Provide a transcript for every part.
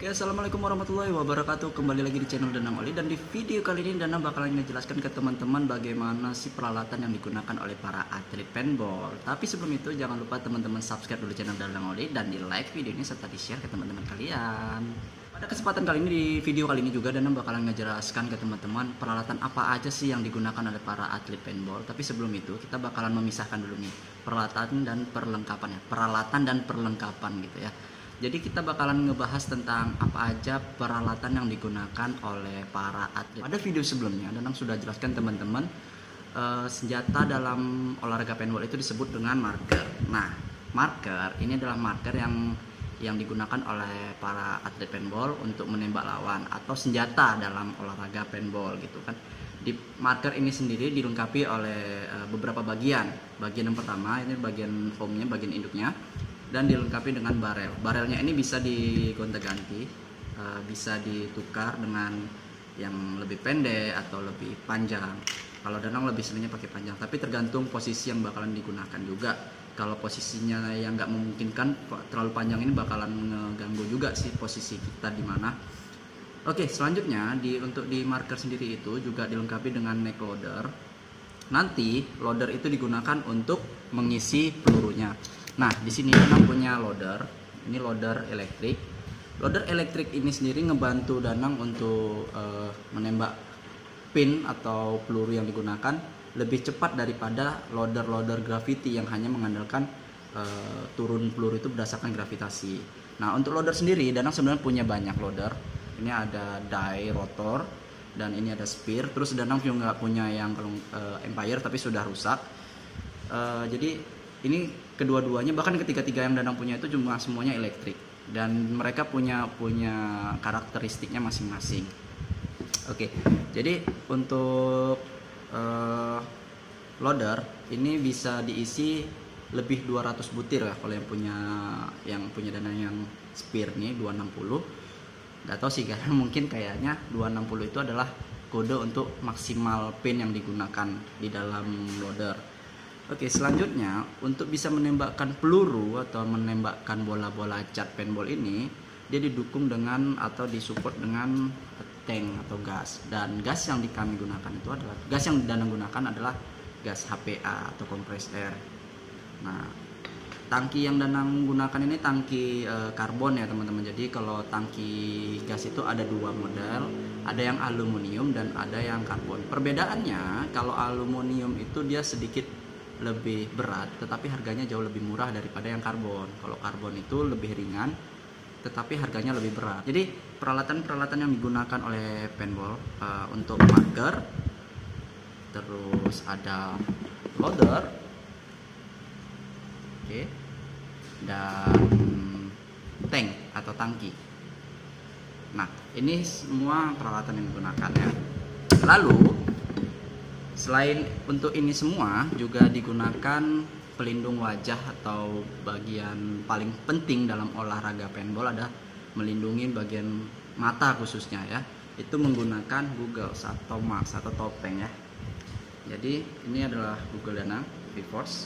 Oke, assalamualaikum warahmatullahi wabarakatuh. Kembali lagi di channel Danang Oli, dan di video kali ini Danang bakalan ngejelaskan ke teman-teman bagaimana sih peralatan yang digunakan oleh para atlet paintball. Tapi sebelum itu jangan lupa teman-teman subscribe dulu channel Danang Oli dan di like video ini serta di share ke teman-teman kalian. Pada kesempatan kali ini, di video kali ini juga Danang bakalan ngejelaskan ke teman-teman peralatan apa aja sih yang digunakan oleh para atlet paintball. Tapi sebelum itu kita bakalan memisahkan dulu nih peralatan dan perlengkapannya, peralatan dan perlengkapan gitu ya. Jadi kita bakalan ngebahas tentang apa aja peralatan yang digunakan oleh para atlet. Pada video sebelumnya Danang sudah jelaskan teman-teman, senjata dalam olahraga paintball itu disebut dengan marker. Nah, marker ini adalah marker yang digunakan oleh para atlet paintball untuk menembak lawan, atau senjata dalam olahraga paintball gitu kan. Di marker ini sendiri dilengkapi oleh beberapa bagian. Bagian yang pertama ini bagian foamnya, bagian induknya, dan dilengkapi dengan barel. Barelnya ini bisa digonta-ganti, bisa ditukar dengan yang lebih pendek atau lebih panjang. Kalau Danang lebih seringnya pakai panjang, tapi tergantung posisi yang bakalan digunakan juga. Kalau posisinya yang nggak memungkinkan terlalu panjang, ini bakalan ngeganggu juga sih posisi kita di mana. Oke, selanjutnya untuk di marker sendiri itu juga dilengkapi dengan neck loader. Nanti loader itu digunakan untuk mengisi pelurunya. Nah, di sini Danang punya loader. Ini loader elektrik. Loader elektrik ini sendiri ngebantu Danang untuk menembak pin atau peluru yang digunakan lebih cepat daripada loader gravity yang hanya mengandalkan turun peluru itu berdasarkan gravitasi. Nah, untuk loader sendiri Danang sebenarnya punya banyak loader. Ini ada die, rotor, dan ini ada spear. Terus Danang juga punya yang Empire tapi sudah rusak. Jadi ini kedua-duanya, bahkan ketiga-tiga yang Danang punya itu cuma semuanya elektrik, dan mereka punya karakteristiknya masing-masing. Oke, jadi untuk loader ini bisa diisi lebih 200 butir ya. Kalau yang punya Danang yang spear nih 260. Gak tau sih, karena mungkin kayaknya 260 itu adalah kode untuk maksimal pin yang digunakan di dalam loader. Oke, selanjutnya untuk bisa menembakkan peluru atau menembakkan bola-bola cat paintball ini, dia didukung dengan atau disupport dengan tank atau gas. Dan gas yang kami gunakan itu adalah gas yang Danang gunakan adalah gas HPA atau compressed air. Nah, tangki yang Danang gunakan ini tangki karbon ya teman-teman. Jadi kalau tangki gas itu ada dua model, ada yang aluminium dan ada yang karbon. Perbedaannya, kalau aluminium itu dia sedikit lebih berat, tetapi harganya jauh lebih murah daripada yang karbon. Kalau karbon itu lebih ringan, tetapi harganya lebih berat. Jadi peralatan-peralatan yang digunakan oleh paintball untuk marker, terus ada loader, oke, dan tank atau tangki. Nah, ini semua peralatan yang digunakan ya. Lalu selain untuk ini semua juga digunakan pelindung wajah, atau bagian paling penting dalam olahraga paintball ada melindungi bagian mata khususnya ya. Itu menggunakan goggles atau mask atau topeng ya. Jadi ini adalah Google Danang V-Force.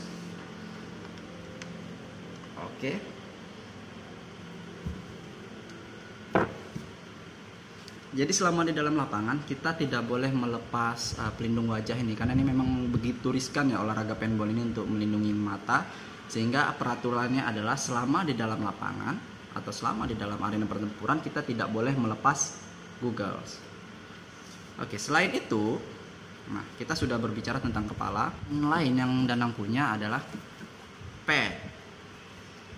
Oke. Jadi selama di dalam lapangan kita tidak boleh melepas pelindung wajah ini, karena ini memang begitu riskan ya olahraga paintball ini untuk melindungi mata. Sehingga peraturannya adalah selama di dalam lapangan atau selama di dalam arena pertempuran kita tidak boleh melepas goggles. Oke, selain itu, nah kita sudah berbicara tentang kepala. Yang lain yang Danang punya adalah pad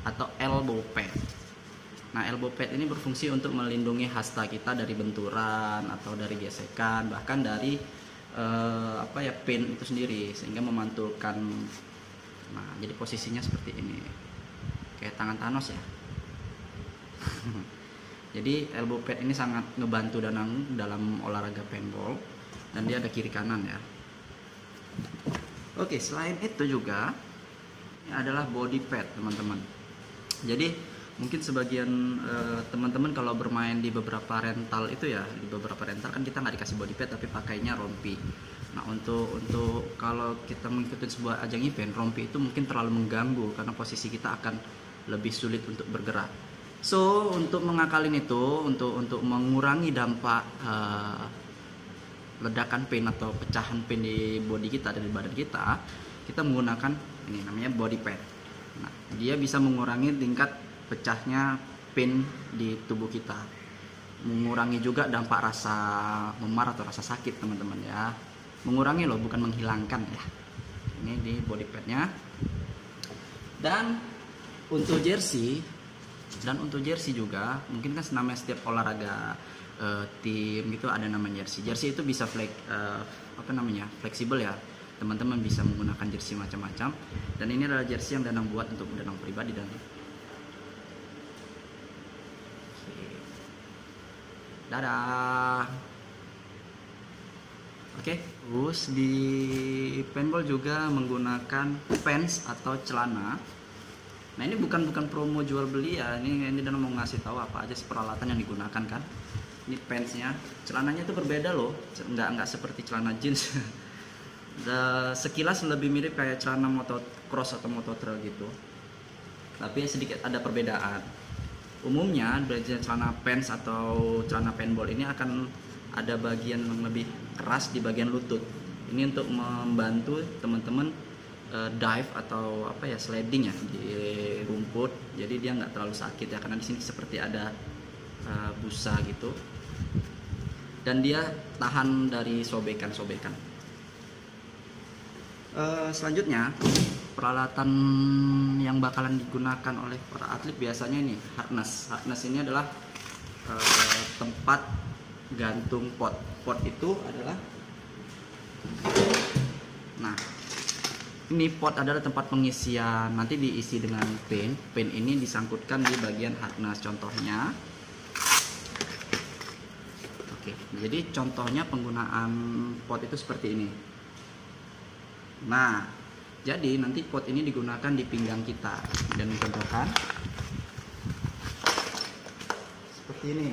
atau elbow pad. Nah, elbow pad ini berfungsi untuk melindungi hasta kita dari benturan atau dari gesekan, bahkan dari pin itu sendiri, sehingga memantulkan. Nah, jadi posisinya seperti ini, kayak tangan Thanos ya. Jadi elbow pad ini sangat ngebantu Danang dalam olahraga paintball, dan dia ada kiri kanan ya. Oke, selain itu juga ini adalah body pad teman-teman. Jadi mungkin sebagian teman-teman kalau bermain di beberapa rental itu ya, di beberapa rental kan kita nggak dikasih body pad tapi pakainya rompi. Nah, untuk kalau kita mengikuti sebuah ajang event, rompi itu mungkin terlalu mengganggu karena posisi kita akan lebih sulit untuk bergerak. So untuk mengakalin itu, untuk mengurangi dampak ledakan pin atau pecahan pin di body kita, dari badan kita, kita menggunakan ini namanya body pad. Nah, dia bisa mengurangi tingkat pecahnya pin di tubuh kita, mengurangi juga dampak rasa memar atau rasa sakit teman-teman ya. Mengurangi loh, bukan menghilangkan ya. Ini di body padnya. Dan untuk jersey juga, mungkin kan namanya setiap olahraga tim gitu ada namanya jersey. Jersey itu bisa fleksibel ya. Teman-teman bisa menggunakan jersey macam-macam. Dan ini adalah jersey yang Danang buat untuk Danang pribadi dan dadah. Oke, terus di paintball juga menggunakan pants atau celana. Nah, ini bukan promo jual beli ya. Ini Danang mau ngasih tahu apa aja sih peralatan yang digunakan kan. Ini pantsnya, celananya itu berbeda loh. Nggak seperti celana jeans. Sekilas lebih mirip kayak celana motocross atau mototrail gitu. Tapi sedikit ada perbedaan. Umumnya celana pants atau celana paintball ini akan ada bagian yang lebih keras di bagian lutut. Ini untuk membantu teman-teman dive atau sliding ya di rumput. Jadi dia nggak terlalu sakit ya, karena di sini seperti ada busa gitu. Dan dia tahan dari sobekan-sobekan. Selanjutnya peralatan yang bakalan digunakan oleh para atlet biasanya ini harness. Harness ini adalah tempat gantung pot. Pot itu adalah, nah ini pot adalah tempat pengisian, nanti diisi dengan pin. Pin ini disangkutkan di bagian harness. Contohnya, oke, jadi contohnya penggunaan pot itu seperti ini. Nah, jadi nanti pot ini digunakan di pinggang kita, dan contohkan seperti ini.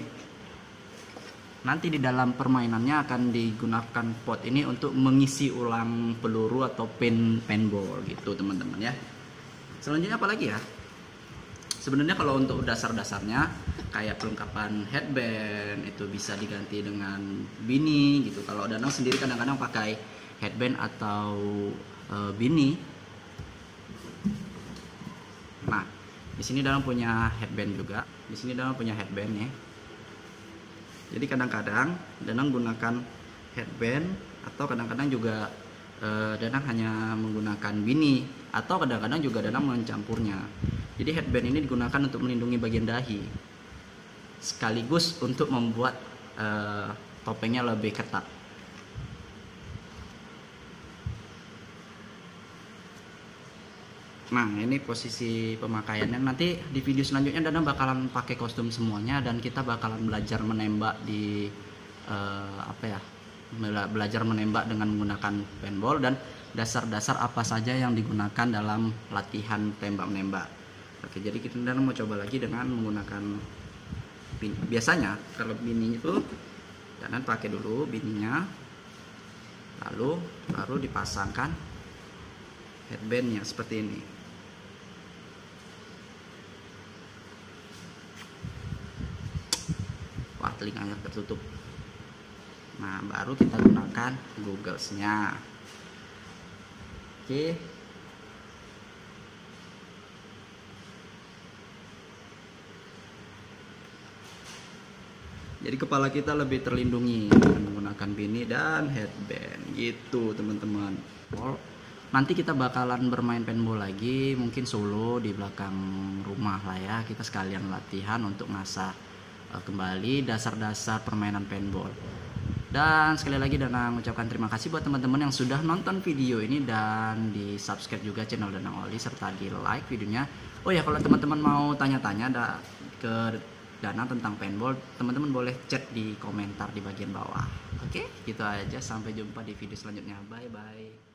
Nanti di dalam permainannya akan digunakan pot ini untuk mengisi ulang peluru atau pin paintball gitu teman-teman ya. Selanjutnya apa lagi ya? Sebenarnya kalau untuk dasar-dasarnya kayak perlengkapan headband itu bisa diganti dengan beanie gitu. Kalau Danang sendiri kadang-kadang pakai headband atau beanie. Nah, di sini Danang punya headband juga. Di sini Danang punya headband ya. Jadi kadang-kadang Danang gunakan headband, atau kadang-kadang juga Danang hanya menggunakan beanie, atau kadang-kadang juga Danang mencampurnya. Jadi headband ini digunakan untuk melindungi bagian dahi, sekaligus untuk membuat topengnya lebih ketat. Nah, ini posisi pemakaiannya. Nanti di video selanjutnya Danang bakalan pakai kostum semuanya, dan kita bakalan belajar menembak di belajar menembak dengan menggunakan paintball, dan dasar-dasar apa saja yang digunakan dalam latihan tembak menembak. Oke, jadi kita Danang mau coba lagi dengan menggunakan pin. Biasanya kalau bininya itu Danang pakai dulu bininya, lalu baru dipasangkan headbandnya seperti ini. Wah, telinganya tertutup. Nah, baru kita gunakan goggles-nya. Oke. Jadi kepala kita lebih terlindungi dengan menggunakan beanie dan headband gitu teman-teman. Nanti kita bakalan bermain paintball lagi, mungkin solo di belakang rumah lah ya. Kita sekalian latihan untuk ngasah kembali dasar-dasar permainan paintball. Dan sekali lagi Danang mengucapkan terima kasih buat teman-teman yang sudah nonton video ini, dan di subscribe juga channel Danang Oli, serta di like videonya. Oh ya, kalau teman-teman mau tanya-tanya ke Danang tentang paintball, teman-teman boleh chat di komentar di bagian bawah. Oke, gitu aja, sampai jumpa di video selanjutnya. Bye bye.